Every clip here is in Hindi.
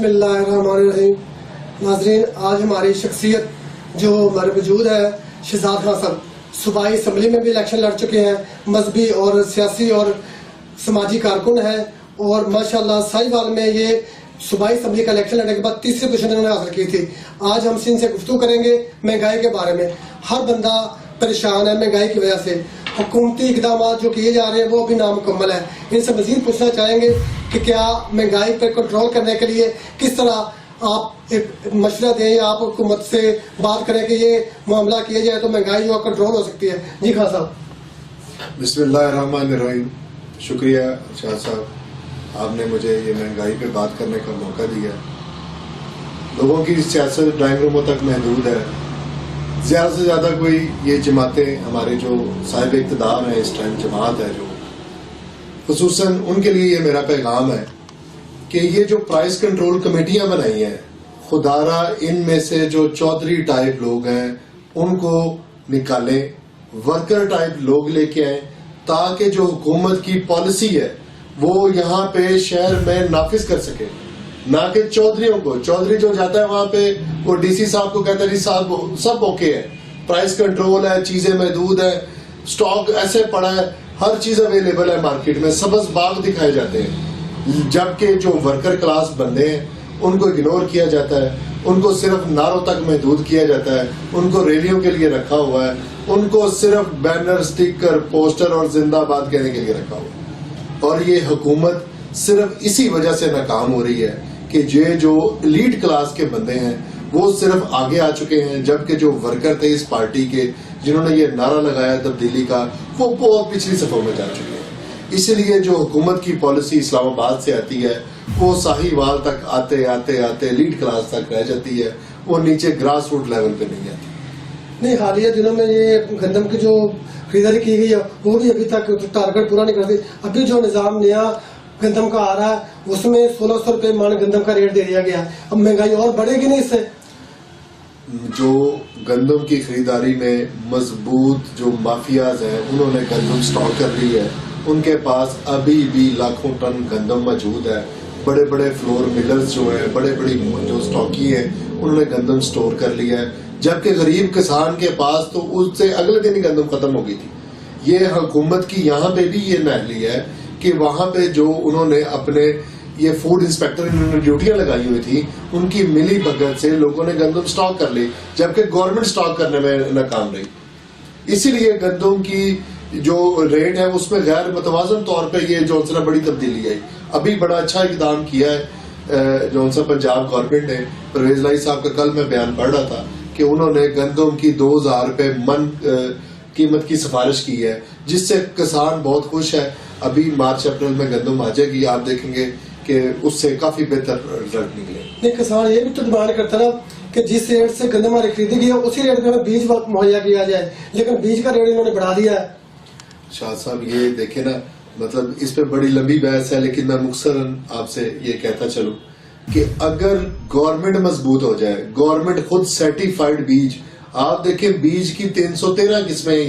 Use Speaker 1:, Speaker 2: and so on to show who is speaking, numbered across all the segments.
Speaker 1: बिस्मिल्लाहिर्रहमानिर्रहीम। नाज़रीन, आज हमारी शख्सियत जो हमारे वजूद है शहजाद खान साहब सूबाई असम्बली में भी इलेक्शन लड़ चुके हैं, मजहबी और सियासी और समाजी कारकुन है और माशाल्लाह साहिवाल में ये सूबाई असम्बली का इलेक्शन लड़ने के बाद तीसरी पोजीशन इन्होंने हासिल की थी। आज हम इनसे गुफ्तगू करेंगे महंगाई के बारे में। हर बंदा परेशान है महंगाई की वजह से। हुकूमती इकदाम जो किए जा रहे हैं वो अभी नामुकम्मल है। इनसे मजीद पूछना चाहेंगे कि क्या महंगाई पर कंट्रोल करने के लिए किस तरह आप एक मशवरा दें या आप हुकूमत से बात करें कि ये मामला किया जाए तो महंगाई जो कंट्रोल हो सकती है। जी खान साहब।
Speaker 2: बिस्मिल्लाहिर्रहमानिर्रहीम। शुक्रिया शाह साहब, आपने मुझे ये महंगाई पे बात करने का मौका दिया। लोगों की सियासत ड्राइंग रूमों तक महदूद है। ज्यादा से ज्यादा कोई ये जमातें हमारे जो साहिब इक़्तिदार हैं इस टाइम जमात है जो खुसूसन उनके लिए ये मेरा पैगाम है कि ये जो प्राइस कंट्रोल कमेटियां बनाई हैं, खुदारा इनमें से जो चौधरी टाइप लोग हैं उनको निकालें, वर्कर टाइप लोग लेके आए ताकि जो हुकूमत की पॉलिसी है वो यहाँ पे शहर में नाफिज कर सके, ना कि चौधरियों को। चौधरी जो जाता है वहां पे वो डीसी साहब को कहता है जी साहब सब ओके है, प्राइस कंट्रोल है, चीजें महदूद है, स्टॉक ऐसे पड़ा है, हर चीज अवेलेबल है मार्केट में, सबज बाग दिखाए जाते हैं। जबकि जो वर्कर क्लास बंदे हैं उनको इग्नोर किया जाता है, उनको सिर्फ नारों तक महदूद किया जाता है, उनको रैलियों के लिए रखा हुआ है, उनको सिर्फ बैनर, स्टिकर, पोस्टर और जिंदाबाद कहने के लिए रखा हुआ है। और ये हुकूमत सिर्फ इसी वजह से नाकाम हो रही है कि ये जो एलीट क्लास के बंदे हैं वो सिर्फ आगे आ चुके हैं, जबकि जो वर्कर थे इस पार्टी के जिन्होंने ये नारा लगाया तब्दीली का वो बहुत पिछली सफों में जा चुके हैं। इसलिए जो हुकूमत की पॉलिसी इस्लामाबाद से आती है वो साहिवाल तक आते आते आते एलीट क्लास तक रह जाती है, वो नीचे ग्रास रूट लेवल पे नहीं आती।
Speaker 1: नहीं, हालिया दिनों में ये गंदम की जो खरीदारी की गई है वो भी अभी तक टारगेट पूरा नहीं करती। अभी जो निजाम नया गंदम का आ रहा है उसमें 1600 रुपए मन गंदम का रेट दे दिया गया। अब महंगाई और बढ़ेगी नहीं इससे।
Speaker 2: जो गंदम की खरीदारी में मजबूत जो माफियाज हैं उन्होंने गंदम स्टॉक कर ली है, उनके पास अभी भी लाखों टन गंदम मौजूद है। बड़े बड़े फ्लोर मिलर्स जो है, बड़े बड़ी जो स्टॉकी है, उन्होंने गंदम स्टोर कर लिया है, जबकि गरीब किसान के पास तो उससे अगले दिन ही गंदम खत्म हो गई थी। ये हुकूमत की यहाँ पे भी ये नाहली है कि वहां पे जो उन्होंने अपने ये फूड इंस्पेक्टर इन्होंने ड्यूटियां लगाई हुई थी, उनकी मिली भगत से लोगों ने गंदम स्टॉक कर ली, जबकि गवर्नमेंट स्टॉक करने में नाकाम रही। इसीलिए गंदम की जो रेट है उसमें गैर मतवाजन तौर पे ये जो सा बड़ी तब्दीली आई। अभी बड़ा अच्छा इकदाम किया है जो सा पंजाब गवर्नमेंट ने। परवेज लाई साहब का कल मैं बयान पढ़ रहा था कि उन्होंने गंदम की 2000 रुपए मन कीमत की सिफारिश की है, जिससे किसान बहुत खुश है। अभी मार्च अप्रैल में गंदम आ जाएगी, आप देखेंगे कि उससे काफी बेहतर रिजल्ट निकले।
Speaker 1: नहीं, किसान ये भी तो डिमांड करता ना कि जिस रेट से गंदम हमारी खरीदी गई है उसी रेट में हमें बीज मुहैया किया जाए, लेकिन बीज का रेट इन्होंने बढ़ा दिया है।
Speaker 2: शाह साहब ये देखे ना, मतलब इस पे बड़ी लंबी बहस है, लेकिन मैं मुख्तसरन आपसे ये कहता चलूं कि अगर गवर्नमेंट मजबूत हो जाए, गवर्नमेंट खुद सर्टिफाइड बीज, आप देखें बीज की 313 किस्में हैं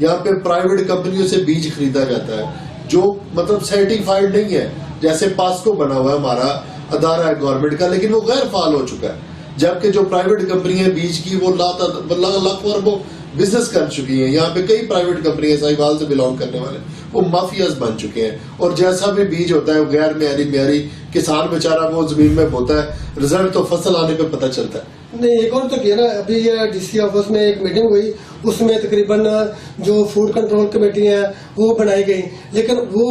Speaker 2: यहाँ पे प्राइवेट कंपनियों से बीज खरीदा जाता है जो मतलब सर्टिफाइड नहीं है। जैसे पास्को बना हुआ है हमारा अदारा है गवर्नमेंट का, लेकिन वो गैर फाल हो चुका है, जबकि जो प्राइवेट कंपनी है बीज की वो लाखों अरबों बिजनेस कर चुकी हैं। यहाँ पे कई प्राइवेट कंपनियां साहिवाल से बिलोंग करने वाले वो माफियाज बन चुके हैं, और जैसा भी बीज होता है वो गैर म्यारी किसान बेचारा वो जमीन में बोता है, रिजल्ट तो फसल आने पे पता चलता है।
Speaker 1: नहीं, एक और तो किया ना, अभी ये डीसी ऑफिस में एक मीटिंग हुई, उसमें तकरीबन जो फूड कंट्रोल कमेटी है वो बनाई गई, लेकिन वो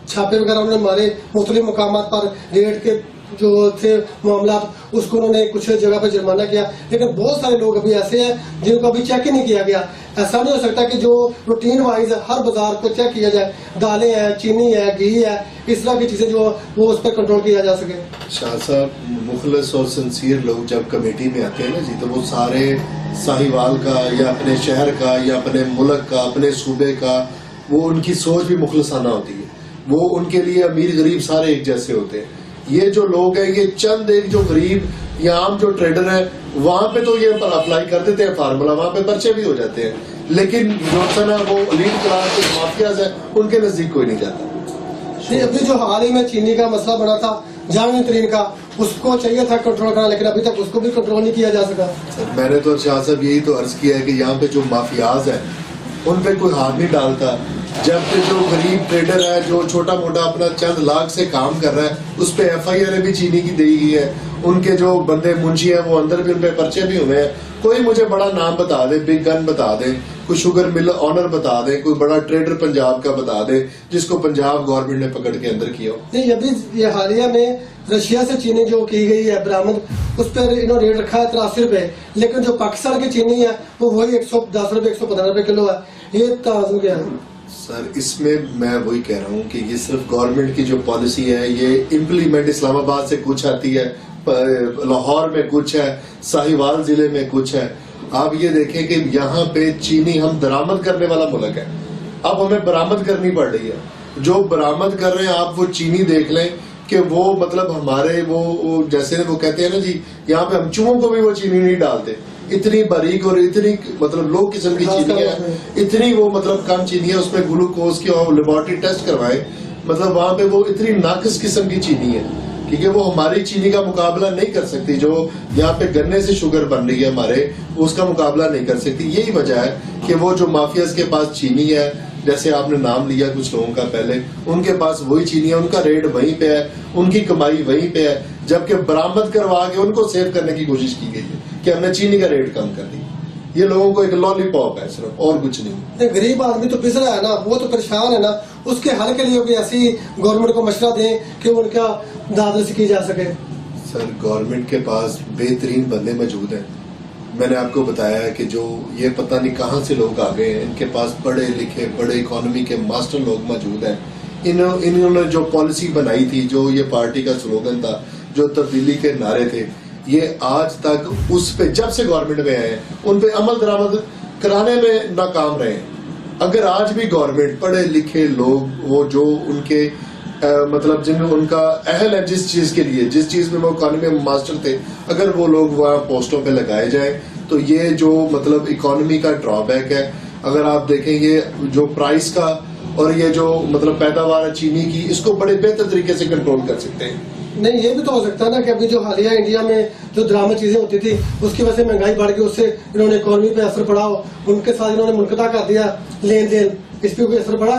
Speaker 1: छापे वगैरह उन्होंने मारे मुख्तलिफ मकाम पर, रेट के जो थे मामला उसको उन्होंने कुछ जगह पर जुर्माना किया, लेकिन बहुत सारे लोग अभी ऐसे हैं जिनको अभी चेक ही नहीं किया गया। ऐसा नहीं हो सकता कि जो रूटीन वाइज हर बाजार को चेक किया जाए, दालें हैं, चीनी है, घी है, इस तरह की चीजें जो वो उस पर कंट्रोल किया जा सके।
Speaker 2: शाह साहब, मुखलस और सिंसियर लोग जब कमेटी में आते हैं ना जी, तो वो सारे साहिवाल का या अपने शहर का या अपने मुल्क का, अपने सूबे का, वो उनकी सोच भी मुखलसाना होती है। वो उनके लिए अमीर गरीब सारे एक जैसे होते हैं। ये जो लोग हैं ये चंद एक जो गरीब या आम जो ट्रेडर है वहां पे तो ये अप्लाई कर देते हैं फार्मूला, वहां पे पर्चे भी हो जाते हैं, लेकिन जो है वो एलीट क्लास के माफियाज है उनके नजदीक कोई नहीं जाता।
Speaker 1: अभी जो हाल ही में चीनी का मसला बना था जामिन तरीन का, उसको चाहिए था कंट्रोल करना, लेकिन अभी तक उसको भी कंट्रोल नहीं किया जा सका।
Speaker 2: सर मैंने तो शाह साहब यही तो अर्ज किया है कि यहाँ पे जो माफियाज है उन पे कोई हाथ नहीं डालता, जबकि जो गरीब ट्रेडर है जो छोटा मोटा अपना चंद लाख से काम कर रहा है उस पे FIR भी चीनी की दी गई है, उनके जो बंदे मुंशी हैं वो अंदर भी उन पे पर्चे भी हुए हैं। कोई मुझे बड़ा नाम बता दे, बिग गन बता दे, कोई शुगर मिल ऑनर बता दे, कोई बड़ा ट्रेडर पंजाब का बता दे जिसको पंजाब गवर्नमेंट ने पकड़ के अंदर किया हो।
Speaker 1: नहीं, अभी ये हालिया में रशिया से चीनी जो की गई है बरामद, उस पर इन्होंने रेट रखा है 83 रुपए, लेकिन जो पाकिस्तान की चीनी है वो वही 110 रुपए 115 रुपए किलो है। ये तवाज़ुन क्या है
Speaker 2: सर? इसमें मैं वही कह रहा हूँ कि ये सिर्फ गवर्नमेंट की जो पॉलिसी है ये इम्प्लीमेंट इस्लामाबाद से कुछ आती है, लाहौर में कुछ है, साहिवाल जिले में कुछ है। आप ये देखें कि यहाँ पे चीनी हम दरामद करने वाला मुल्क है, अब हमें बरामद करनी पड़ रही है। जो बरामद कर रहे हैं आप वो चीनी देख लें कि वो मतलब हमारे वो जैसे वो कहते हैं ना जी, यहाँ पे हम चूहों को भी वो चीनी नहीं डालते, इतनी बारीक और इतनी मतलब लो किस्म की चीनी है, इतनी वो मतलब कम चीनी है, उसमें ग्लूकोज की और लेबोरेटरी टेस्ट करवाए, मतलब वहां पे वो इतनी नाकिस किस्म की चीनी है, क्योंकि वो हमारी चीनी का मुकाबला नहीं कर सकती। जो यहाँ पे गन्ने से शुगर बन रही है हमारे, उसका मुकाबला नहीं कर सकती। यही वजह है कि वो जो माफियाज के पास चीनी है, जैसे आपने नाम लिया कुछ लोगों का पहले, उनके पास वही चीनी है, उनका रेट वहीं पे है, उनकी कमाई वहीं पे है, जबकि बरामद करवा के उनको सेव करने की कोशिश की गई है कि हमने चीनी का रेट कम कर दिया। ये लोगों को एक लॉलीपॉप है सिर्फ, और कुछ नहीं।
Speaker 1: गरीब आदमी तो पिस रहा है ना, वो तो परेशान है ना, उसके हल के लिए कोई ऐसी गवर्नमेंट को मशवरा दें कि उनका दादरसी की जा सके।
Speaker 2: सर गवर्नमेंट के पास बेहतरीन बंदे मौजूद हैं। मैंने आपको बताया है कि जो ये पता नहीं कहां से लोग आ गए हैं, इनके पास पढ़े लिखे बड़े इकोनॉमी के मास्टर लोग मौजूद हैं। इन्होंने जो पॉलिसी बनाई थी, जो ये पार्टी का स्लोगन था, जो तब्दीली के नारे थे, ये आज तक उस पे जब से गवर्नमेंट में आए हैं उन पे अमल दरामद कराने में नाकाम रहे हैं। अगर आज भी गवर्नमेंट पढ़े लिखे लोग वो जो उनके मतलब जिनमें उनका अहल है जिस चीज के लिए, जिस चीज में वो इकोनॉमी में मास्टर थे, अगर वो लोग वहाँ पोस्टों पे लगाए जाए तो ये जो मतलब इकोनॉमी का ड्रॉबैक है, अगर आप देखें ये जो प्राइस का और ये जो मतलब पैदावार है चीनी की, इसको बड़े बेहतर तरीके से कंट्रोल कर सकते हैं।
Speaker 1: नहीं, ये भी तो हो सकता है ना कि अभी जो हालिया इंडिया में जो दरामद चीजें होती थी उसकी वजह से महंगाई बढ़ गई, उससे इन्होंने इकोनॉमी पे असर पड़ा हो, उनके साथ इन्होंने मुनक़ता कर दिया लेन देन, इस पे कोई असर पड़ा?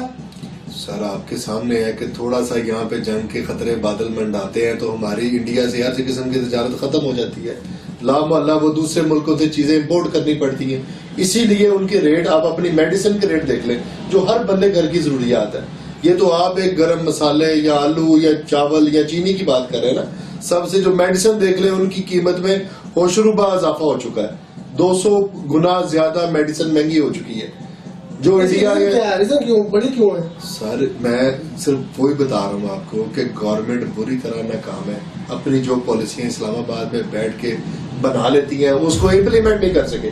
Speaker 2: सर आपके सामने है कि थोड़ा सा यहाँ पे जंग के खतरे बादल मंडाते हैं तो हमारी इंडिया से हर किस्म की तजारत खत्म हो जाती है। ला मोहल्ला वो दूसरे मुल्कों से चीजें इंपोर्ट करनी पड़ती हैं, इसीलिए उनके रेट, आप अपनी मेडिसिन के रेट देख लें जो हर बंदे घर की जरूरियात है। ये तो आप एक गरम मसाले या आलू या चावल या चीनी की बात कर रहे हैं ना, सबसे जो मेडिसिन देख लें उनकी कीमत में होशरुबा इजाफा हो चुका है, 200 गुना ज्यादा मेडिसिन महंगी हो चुकी है। जो इंडिया
Speaker 1: क्यों बड़ी क्यों है?
Speaker 2: सर मैं सिर्फ वही बता रहा हूँ आपको कि गवर्नमेंट बुरी तरह नाकाम है, अपनी जो पॉलिसियां इस्लामाबाद में बैठ के बना लेती हैं उसको इम्प्लीमेंट नहीं कर सके।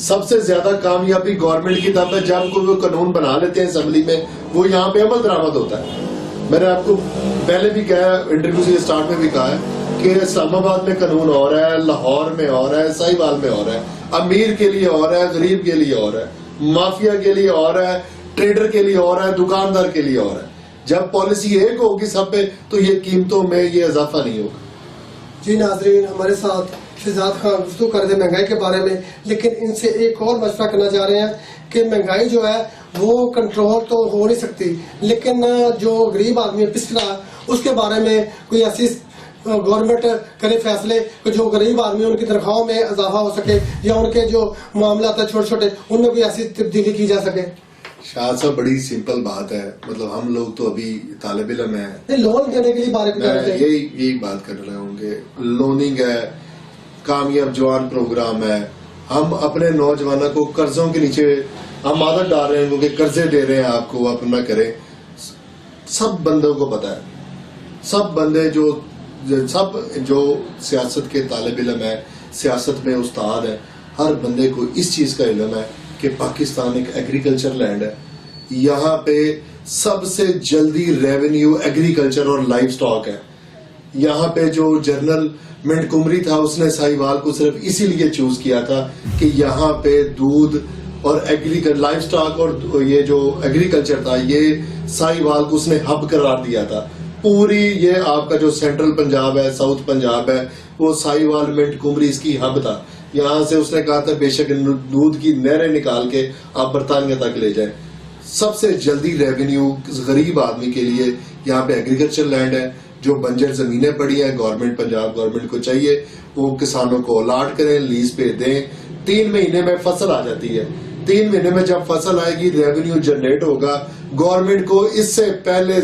Speaker 2: सबसे ज्यादा कामयाबी गवर्नमेंट की तब है जब कोई वो कानून बना लेते हैं असेंबली में, वो यहाँ पे अमल दरामद होता है। मैंने आपको पहले भी कहा, इंटरव्यू से स्टार्ट में भी कहा है कि इस्लामाबाद में कानून हो रहा है, लाहौर में हो रहा है, साहिवाल में हो रहा है, अमीर के लिए हो रहा है, गरीब के लिए हो रहा है, माफिया के लिए हो रहा है, ट्रेडर के लिए हो रहा है, दुकानदार के लिए हो रहा है। जब पॉलिसी एक होगी सब पे तो ये कीमतों में ये इजाफा नहीं होगा।
Speaker 1: जी नाजरीन, हमारे साथ शहजाद खान गुफ्तगू कर रहे महंगाई के बारे में, लेकिन इनसे एक और मशवरा करना चाह रहे हैं कि महंगाई जो है वो कंट्रोल तो हो नहीं सकती, लेकिन जो गरीब आदमी पिस रहा उसके बारे में कोई ऐसी गवर्नमेंट करे फैसले कि जो गरीब आदमी उनकी तनख्वाहों में इजाफा हो सके या उनके जो मामला है छोटे छोटे उनमें कोई ऐसी तब्दीली की जा सके।
Speaker 2: शाह साहब बड़ी सिंपल बात है, मतलब हम लोग तो अभी तालिब इल्म है,
Speaker 1: लोन देने के लिए बारे में
Speaker 2: यही बात कर रहे होंगे। लोनिंग है, कामयाब जवान प्रोग्राम है, हम अपने नौजवानों को कर्जों के नीचे हम आदत डाल रहे हैं क्योंकि कर्जे दे रहे हैं आपको, आप ना करें। सब बंदों को पता है, सब बंदे जो सियासत के तालिब इल्म है, सियासत में उस्ताद है, हर बंदे को इस चीज का इल्म है कि पाकिस्तान एक एग्रीकल्चर लैंड है। यहाँ पे सबसे जल्दी रेवेन्यू एग्रीकल्चर और लाइफ स्टॉक है। यहाँ पे जो जनरल मिंटगोमरी था उसने साहिवाल को सिर्फ इसीलिए चूज किया था कि यहाँ पे दूध और लाइफ स्टॉक और ये जो एग्रीकल्चर था ये साहिवाल को उसने हब करार दिया था। पूरी ये आपका जो सेंट्रल पंजाब है, साउथ पंजाब है, वो साहिवाल मिंट कुमरी इसकी हब था। यहाँ से उसने कहा था बेशक दूध की नहरें निकाल के आप बरतानिया तक ले जाएं। सबसे जल्दी रेवेन्यू गरीब आदमी के लिए यहाँ पे एग्रीकल्चर लैंड है, जो बंजर जमीनें पड़ी हैं, गवर्नमेंट पंजाब गवर्नमेंट को चाहिए वो किसानों को अलाट करें, लीज पे दें। 3 महीने में फसल आ जाती है। 3 महीने में जब फसल आएगी रेवेन्यू जनरेट होगा। गवर्नमेंट को इससे पहले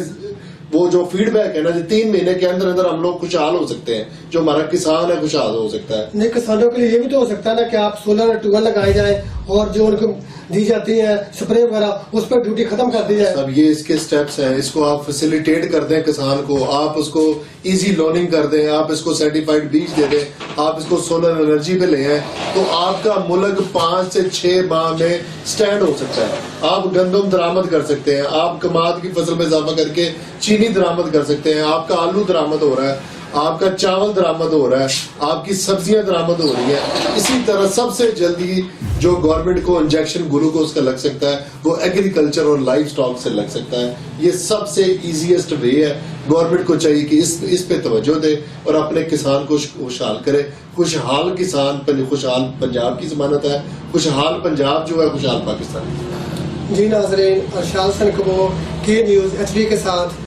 Speaker 2: वो जो फीडबैक है ना, 3 महीने के अंदर अंदर हम लोग खुशहाल हो सकते हैं। जो हमारा किसान है खुशहाल हो सकता है।
Speaker 1: नहीं, किसानों के लिए ये भी तो हो सकता है ना कि आप सोलर ट्यूबवेल लगाए जाए और जो उनको दी जाती है स्प्रे वगैरह उस पर ड्यूटी खत्म कर दी जाए।
Speaker 2: सब ये इसके स्टेप्स हैं। इसको आप फैसिलिटेट कर दें किसान को, आप उसको इजी लोनिंग कर दें, आप इसको सर्टिफाइड बीज दे दें, आप इसको सोलर एनर्जी पे ले आए, तो आपका मुल्क 5 से 6 माह में स्टैंड हो सकता है। आप गंदम दरामद कर सकते हैं, आप कमाद की फसल में इजाफा करके चीनी दरामद कर सकते हैं, आपका आलू दरामद हो रहा है, आपका चावल दरामद हो रहा है, आपकी सब्जियां दरामद हो रही है। इसी तरह सबसे जल्दी जो गवर्नमेंट को इंजेक्शन ग्लूकोज का लग सकता है वो एग्रीकल्चर और लाइफ स्टॉक से लग सकता है। ये सबसे इजीएस्ट वे है। गवर्नमेंट को चाहिए कि इस पे तवज्जो दे और अपने किसान को खुशहाल करे। खुशहाल किसान खुशहाल पंजाब की जमानत है। खुशहाल पंजाब जो है खुशहाल पाकिस्तान।
Speaker 1: जी नाज़रीन, अरशाद हसन कबो, के न्यूज़ HD के साथ।